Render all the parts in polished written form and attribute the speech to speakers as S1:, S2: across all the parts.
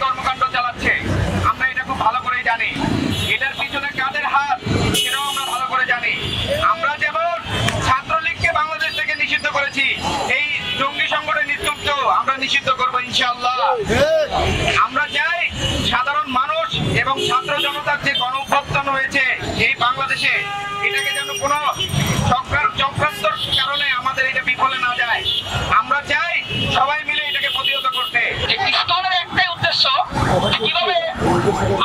S1: কর্মকাণ্ড চালাচ্ছে আমরা এটা খুব ভালো করেই জানি। এটার পিছনে কাদের হাত সেটাও আমরা ভালো করে জানি। আমরা যেমন ছাত্রলীগকে বাংলাদেশ থেকে নিষিদ্ধ করেছি, এই জঙ্গি সংগঠন নির্লুপ্ত আমরা নিষিদ্ধ করবো ইনশাআল্লাহ। আমরা চাই সাধারণ মানুষ এবং ছাত্র জনতার যে গণ অভ্যুত্থান হয়েছে এই বাংলাদেশে, এটাকে যেন কোনো চক্রান্তর কারণে আমাদের এটা বিফলে না যায়। আমরা চাই সবাই মিলে এটাকে প্রতিহত করতে।
S2: ইসলামের একটাই উদ্দেশ্য, কিভাবে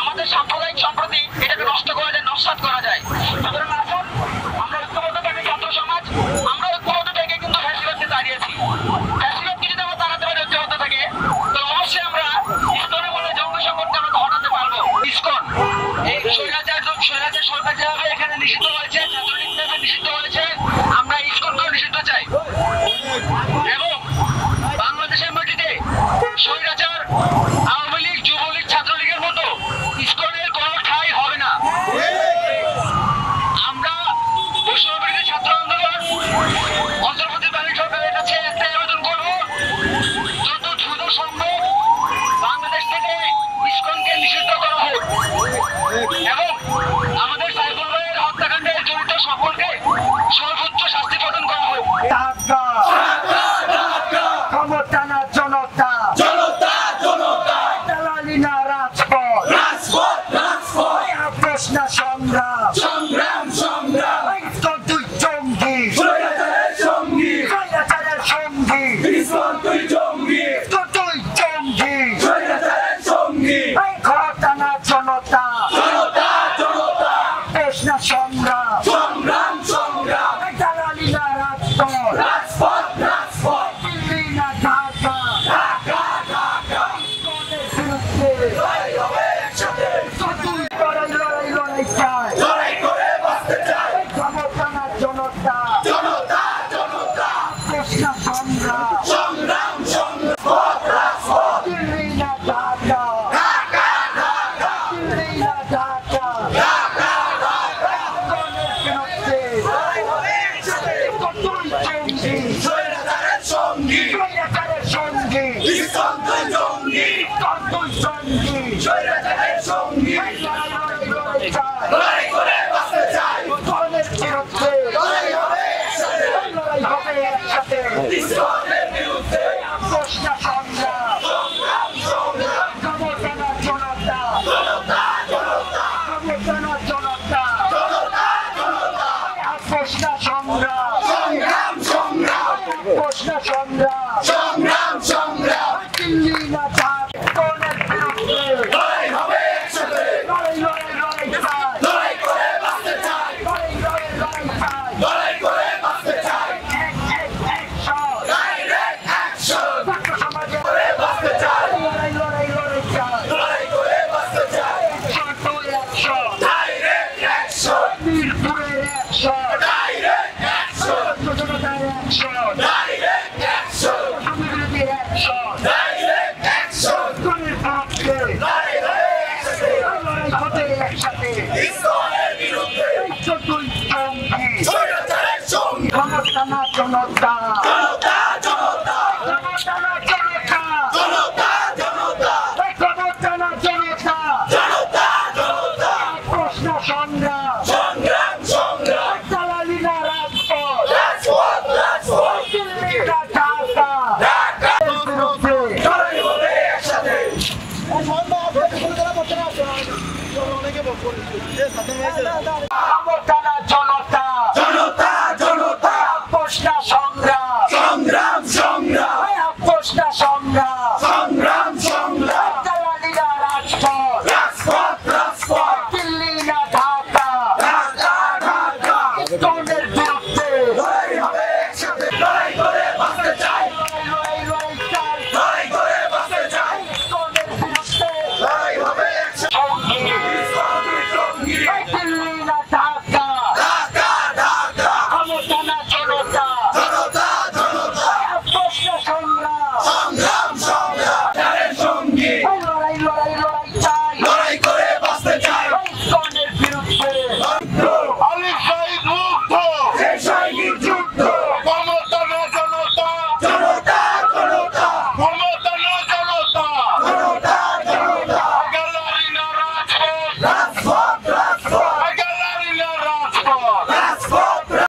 S2: আমাদের সাম্প্রদায়িক সম্প্রতি এটাকে নষ্ট করা যায়, নস্যাৎ করা যায়। সুতরাং আসুন আমরা ঐক্যবদ্ধ থাকি, ছাত্র সমাজ আমরা ঐক্যবদ্ধ থেকে কিন্তু ফ্যাসিবাদকে দাঁড়িয়েছি। ফ্যাসিবাদকে যদি আমরা তাড়াতে পারি ঐক্যবদ্ধ থেকে, তো অবশ্যই আমরা ইসলামের বলে জঙ্গি সংগঠনকে আমরা হটাতে পারবো। ইসকন এই স্বৈরাচার সরকার যেভাবে এখানে নিষিদ্ধ হয়েছে, ছাত্রলীগ নিষিদ্ধ হয়েছে, আমরা ইসকনকেও নিষিদ্ধ চাই। এবং বাংলাদেশের মাটিতে স্বৈরাচার আওয়ামী লীগ, যুবলীগ, ছাত্রলীগের মতো ইসকনের কোনো ঠাঁই হবে না। আমরা বৈষম্যবিরোধী ছাত্র আন্দোলন অন্তর্বর্তীকালীন সরকারের কাছে একটা আবেদন করবো, যত দ্রুত সম্ভব বাংলাদেশ থেকে ইসকনকে নিষিদ্ধ করা হোক এবং আমাদের সাইফুল ভাইয়ের হত্যাকাণ্ডে জড়িত সকলকে সর্বোচ্চ শাস্তি প্রদান করা হোক। জনতা